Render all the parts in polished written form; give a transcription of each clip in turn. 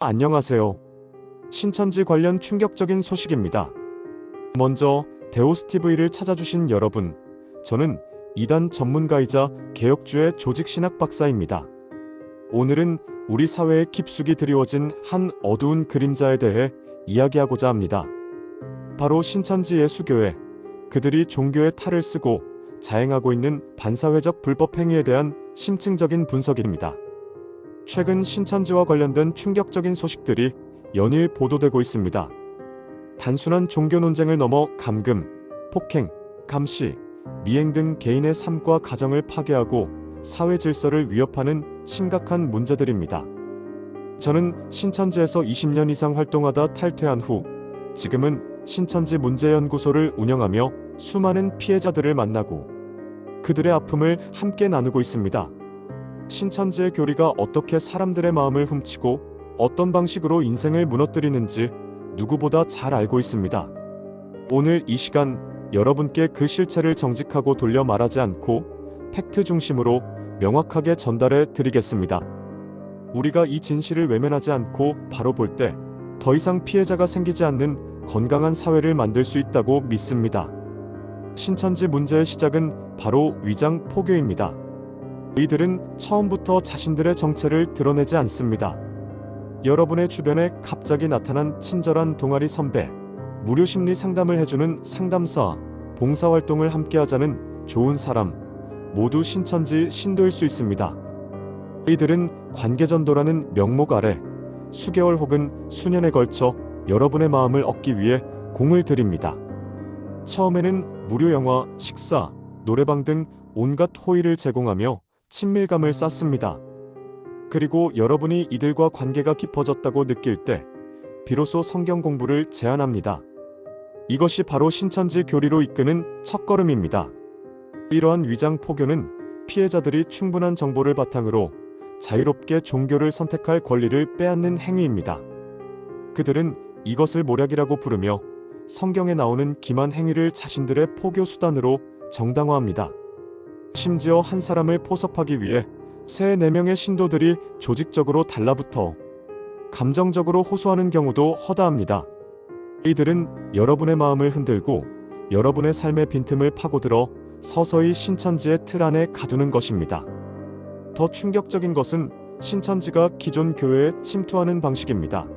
안녕하세요. 신천지 관련 충격적인 소식입니다. 먼저 데오스티브이를 찾아주신 여러분, 저는 이단 전문가이자 개혁주의 조직신학 박사입니다. 오늘은 우리 사회에 깊숙이 드리워진 한 어두운 그림자에 대해 이야기하고자 합니다. 바로 신천지 예수교회, 그들이 종교의 탈을 쓰고 자행하고 있는 반사회적 불법 행위에 대한 심층적인 분석입니다. 최근 신천지와 관련된 충격적인 소식들이 연일 보도되고 있습니다. 단순한 종교 논쟁을 넘어 감금, 폭행, 감시, 미행 등 개인의 삶과 가정을 파괴하고 사회 질서를 위협하는 심각한 문제들입니다. 저는 신천지에서 20년 이상 활동하다 탈퇴한 후 지금은 신천지 문제연구소를 운영하며 수많은 피해자들을 만나고 그들의 아픔을 함께 나누고 있습니다. 신천지의 교리가 어떻게 사람들의 마음을 훔치고 어떤 방식으로 인생을 무너뜨리는지 누구보다 잘 알고 있습니다. 오늘 이 시간 여러분께 그 실체를 정직하고 돌려 말하지 않고 팩트 중심으로 명확하게 전달해 드리겠습니다. 우리가 이 진실을 외면하지 않고 바로 볼 때 더 이상 피해자가 생기지 않는 건강한 사회를 만들 수 있다고 믿습니다. 신천지 문제의 시작은 바로 위장 포교입니다. 이들은 처음부터 자신들의 정체를 드러내지 않습니다. 여러분의 주변에 갑자기 나타난 친절한 동아리 선배, 무료 심리 상담을 해주는 상담사, 봉사활동을 함께하자는 좋은 사람, 모두 신천지 신도일 수 있습니다. 이들은 관계전도라는 명목 아래 수개월 혹은 수년에 걸쳐 여러분의 마음을 얻기 위해 공을 들입니다. 처음에는 무료 영화, 식사, 노래방 등 온갖 호의를 제공하며 친밀감을 쌓습니다. 그리고 여러분이 이들과 관계가 깊어졌다고 느낄 때 비로소 성경 공부를 제안합니다. 이것이 바로 신천지 교리로 이끄는 첫걸음입니다. 이러한 위장 포교는 피해자들이 충분한 정보를 바탕으로 자유롭게 종교를 선택할 권리를 빼앗는 행위입니다. 그들은 이것을 모략이라고 부르며 성경에 나오는 기만 행위를 자신들의 포교 수단으로 정당화합니다. 심지어 한 사람을 포섭하기 위해 3, 4명의 신도들이 조직적으로 달라붙어 감정적으로 호소하는 경우도 허다합니다. 이들은 여러분의 마음을 흔들고 여러분의 삶의 빈틈을 파고들어 서서히 신천지의 틀 안에 가두는 것입니다. 더 충격적인 것은 신천지가 기존 교회에 침투하는 방식입니다.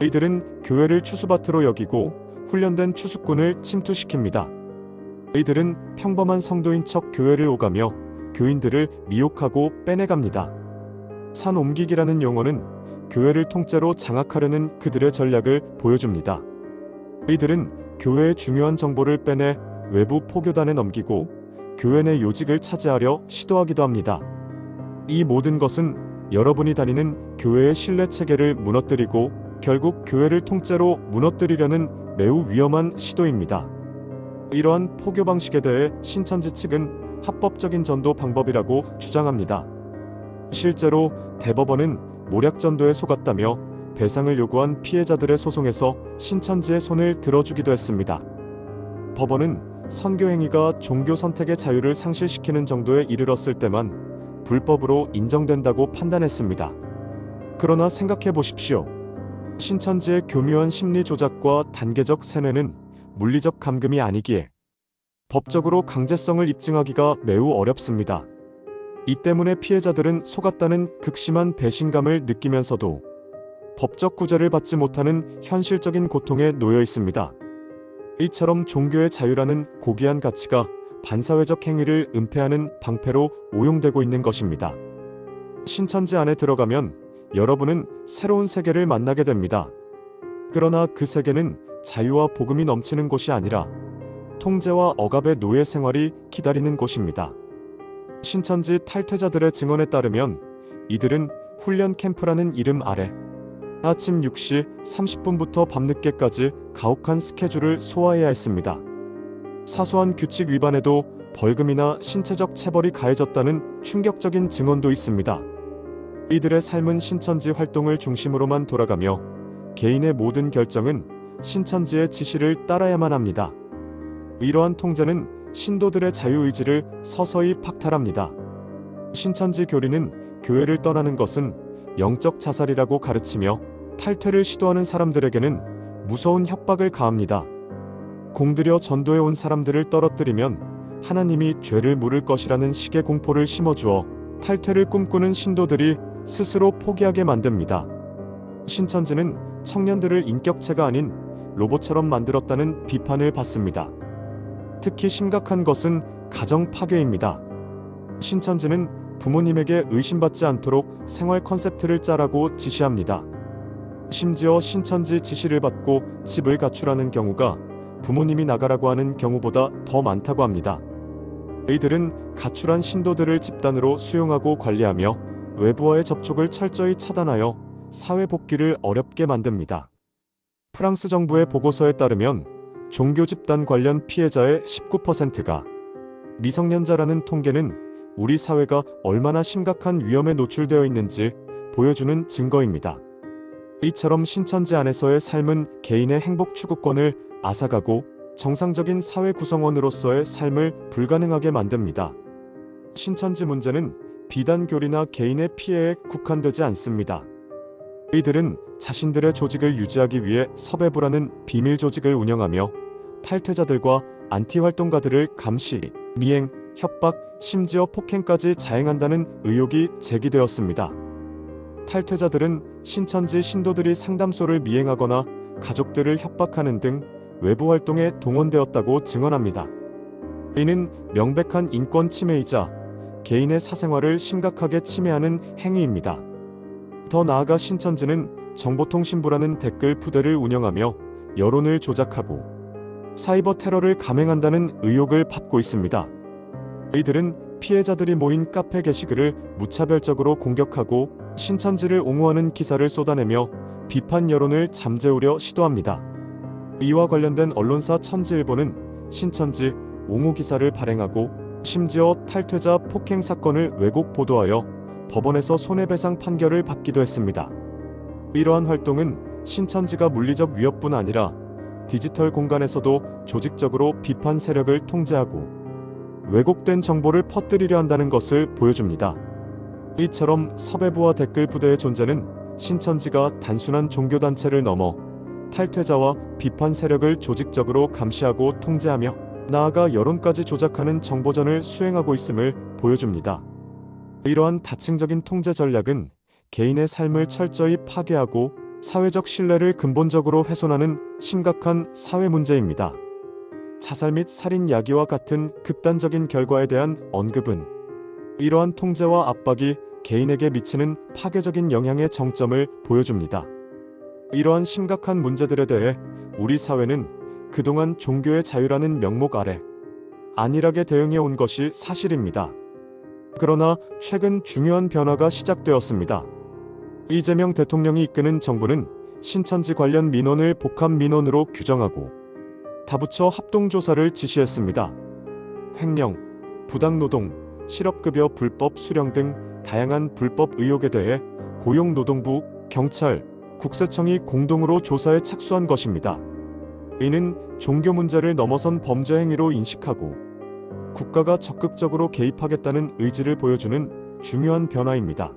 이들은 교회를 추수밭으로 여기고 훈련된 추수꾼을 침투시킵니다. 이들은 평범한 성도인 척 교회를 오가며 교인들을 미혹하고 빼내갑니다. 산 옮기기라는 용어는 교회를 통째로 장악하려는 그들의 전략을 보여줍니다. 이들은 교회의 중요한 정보를 빼내 외부 포교단에 넘기고 교회 내 요직을 차지하려 시도하기도 합니다. 이 모든 것은 여러분이 다니는 교회의 신뢰 체계를 무너뜨리고 결국 교회를 통째로 무너뜨리려는 매우 위험한 시도입니다. 이러한 포교 방식에 대해 신천지 측은 합법적인 전도 방법이라고 주장합니다. 실제로 대법원은 모략 전도에 속았다며 배상을 요구한 피해자들의 소송에서 신천지의 손을 들어주기도 했습니다. 법원은 선교 행위가 종교 선택의 자유를 상실시키는 정도에 이르렀을 때만 불법으로 인정된다고 판단했습니다. 그러나 생각해 보십시오. 신천지의 교묘한 심리 조작과 단계적 세뇌는 물리적 감금이 아니기에 법적으로 강제성을 입증하기가 매우 어렵습니다. 이 때문에 피해자들은 속았다는 극심한 배신감을 느끼면서도 법적 구제를 받지 못하는 현실적인 고통에 놓여 있습니다. 이처럼 종교의 자유라는 고귀한 가치가 반사회적 행위를 은폐하는 방패로 오용되고 있는 것입니다. 신천지 안에 들어가면 여러분은 새로운 세계를 만나게 됩니다. 그러나 그 세계는 자유와 복음이 넘치는 곳이 아니라 통제와 억압의 노예 생활이 기다리는 곳입니다. 신천지 탈퇴자들의 증언에 따르면 이들은 훈련 캠프라는 이름 아래 아침 6시 30분부터 밤늦게까지 가혹한 스케줄을 소화해야 했습니다. 사소한 규칙 위반에도 벌금이나 신체적 체벌이 가해졌다는 충격적인 증언도 있습니다. 이들의 삶은 신천지 활동을 중심으로만 돌아가며 개인의 모든 결정은 신천지의 지시를 따라야만 합니다. 이러한 통제는 신도들의 자유의지를 서서히 박탈합니다. 신천지 교리는 교회를 떠나는 것은 영적 자살이라고 가르치며 탈퇴를 시도하는 사람들에게는 무서운 협박을 가합니다. 공들여 전도해 온 사람들을 떨어뜨리면 하나님이 죄를 물을 것이라는 식의 공포를 심어주어 탈퇴를 꿈꾸는 신도들이 스스로 포기하게 만듭니다. 신천지는 청년들을 인격체가 아닌 로봇처럼 만들었다는 비판을 받습니다. 특히 심각한 것은 가정 파괴입니다. 신천지는 부모님에게 의심받지 않도록 생활 컨셉트를 짜라고 지시합니다. 심지어 신천지 지시를 받고 집을 가출하는 경우가 부모님이 나가라고 하는 경우보다 더 많다고 합니다. 이들은 가출한 신도들을 집단으로 수용하고 관리하며 외부와의 접촉을 철저히 차단하여 사회 복귀를 어렵게 만듭니다. 프랑스 정부의 보고서에 따르면 종교 집단 관련 피해자의 19%가 미성년자라는 통계는 우리 사회가 얼마나 심각한 위험에 노출되어 있는지 보여주는 증거입니다. 이처럼 신천지 안에서의 삶은 개인의 행복 추구권을 앗아가고 정상적인 사회 구성원으로서의 삶을 불가능하게 만듭니다. 신천지 문제는 비단 교리나 개인의 피해에 국한되지 않습니다. 이들은 자신들의 조직을 유지하기 위해 섭외부라는 비밀 조직을 운영하며 탈퇴자들과 안티활동가들을 감시, 미행, 협박, 심지어 폭행까지 자행한다는 의혹이 제기되었습니다. 탈퇴자들은 신천지 신도들이 상담소를 미행하거나 가족들을 협박하는 등 외부 활동에 동원되었다고 증언합니다. 이는 명백한 인권 침해이자 개인의 사생활을 심각하게 침해하는 행위입니다. 더 나아가 신천지는 정보통신부라는 댓글 부대를 운영하며 여론을 조작하고 사이버 테러를 감행한다는 의혹을 받고 있습니다. 이들은 피해자들이 모인 카페 게시글을 무차별적으로 공격하고 신천지를 옹호하는 기사를 쏟아내며 비판 여론을 잠재우려 시도합니다. 이와 관련된 언론사 천지일보는 신천지 옹호 기사를 발행하고 심지어 탈퇴자 폭행 사건을 왜곡 보도하여 법원에서 손해배상 판결을 받기도 했습니다. 이러한 활동은 신천지가 물리적 위협뿐 아니라 디지털 공간에서도 조직적으로 비판 세력을 통제하고 왜곡된 정보를 퍼뜨리려 한다는 것을 보여줍니다. 이처럼 섭외부와 댓글 부대의 존재는 신천지가 단순한 종교단체를 넘어 탈퇴자와 비판 세력을 조직적으로 감시하고 통제하며 나아가 여론까지 조작하는 정보전을 수행하고 있음을 보여줍니다. 이러한 다층적인 통제 전략은 개인의 삶을 철저히 파괴하고 사회적 신뢰를 근본적으로 훼손하는 심각한 사회 문제입니다. 자살 및 살인 야기와 같은 극단적인 결과에 대한 언급은 이러한 통제와 압박이 개인에게 미치는 파괴적인 영향의 정점을 보여줍니다. 이러한 심각한 문제들에 대해 우리 사회는 그동안 종교의 자유라는 명목 아래 안일하게 대응해 온 것이 사실입니다. 그러나 최근 중요한 변화가 시작되었습니다. 이재명 대통령이 이끄는 정부는 신천지 관련 민원을 복합 민원으로 규정하고 다부처 합동조사를 지시했습니다. 횡령, 부당노동, 실업급여 불법 수령 등 다양한 불법 의혹에 대해 고용노동부, 경찰, 국세청이 공동으로 조사에 착수한 것입니다. 이는 종교 문제를 넘어선 범죄 행위로 인식하고 국가가 적극적으로 개입하겠다는 의지를 보여주는 중요한 변화입니다.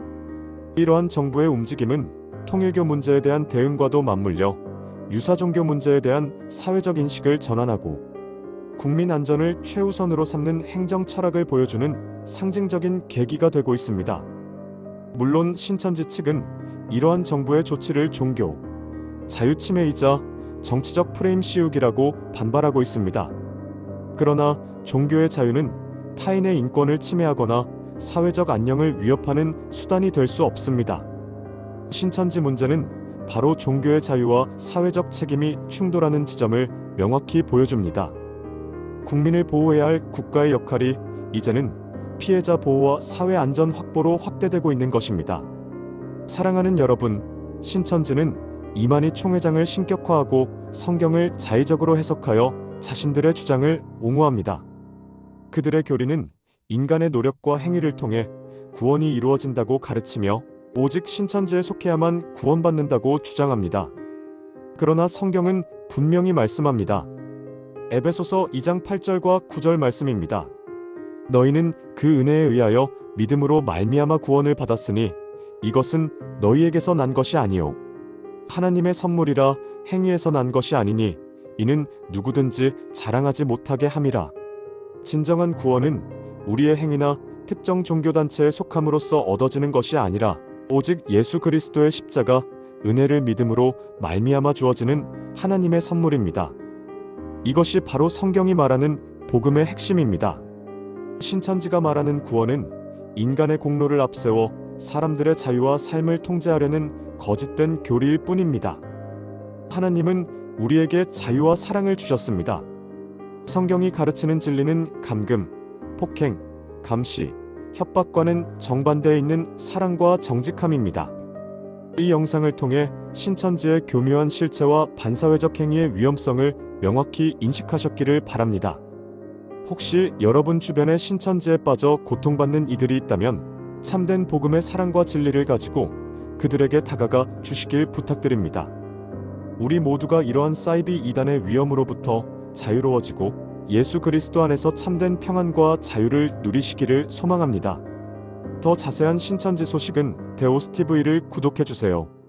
이러한 정부의 움직임은 통일교 문제에 대한 대응과도 맞물려 유사종교 문제에 대한 사회적 인식을 전환하고 국민 안전을 최우선으로 삼는 행정 철학을 보여주는 상징적인 계기가 되고 있습니다. 물론 신천지 측은 이러한 정부의 조치를 종교 자유 침해이자 정치적 프레임 씌우기라고 반발하고 있습니다. 그러나 종교의 자유는 타인의 인권을 침해하거나 사회적 안녕을 위협하는 수단이 될 수 없습니다. 신천지 문제는 바로 종교의 자유와 사회적 책임이 충돌하는 지점을 명확히 보여줍니다. 국민을 보호해야 할 국가의 역할이 이제는 피해자 보호와 사회 안전 확보로 확대되고 있는 것입니다. 사랑하는 여러분, 신천지는 이만희 총회장을 신격화하고 성경을 자의적으로 해석하여 자신들의 주장을 옹호합니다. 그들의 교리는 인간의 노력과 행위를 통해 구원이 이루어진다고 가르치며 오직 신천지에 속해야만 구원받는다고 주장합니다. 그러나 성경은 분명히 말씀합니다. 에베소서 2장 8절과 9절 말씀입니다. 너희는 그 은혜에 의하여 믿음으로 말미암아 구원을 받았으니 이것은 너희에게서 난 것이 아니요 하나님의 선물이라 행위에서 난 것이 아니니 이는 누구든지 자랑하지 못하게 함이라. 진정한 구원은 우리의 행위나 특정 종교단체에 속함으로써 얻어지는 것이 아니라 오직 예수 그리스도의 십자가 은혜를 믿음으로 말미암아 주어지는 하나님의 선물입니다. 이것이 바로 성경이 말하는 복음의 핵심입니다. 신천지가 말하는 구원은 인간의 공로를 앞세워 사람들의 자유와 삶을 통제하려는 거짓된 교리일 뿐입니다. 하나님은 우리에게 자유와 사랑을 주셨습니다. 성경이 가르치는 진리는 감금, 폭행, 감시, 협박과는 정반대에 있는 사랑과 정직함입니다. 이 영상을 통해 신천지의 교묘한 실체와 반사회적 행위의 위험성을 명확히 인식하셨기를 바랍니다. 혹시 여러분 주변에 신천지에 빠져 고통받는 이들이 있다면 참된 복음의 사랑과 진리를 가지고 그들에게 다가가 주시길 부탁드립니다. 우리 모두가 이러한 사이비 이단의 위험으로부터 자유로워지고 예수 그리스도 안에서 참된 평안과 자유를 누리시기를 소망합니다. 더 자세한 신천지 소식은 데오스TV를 구독해주세요.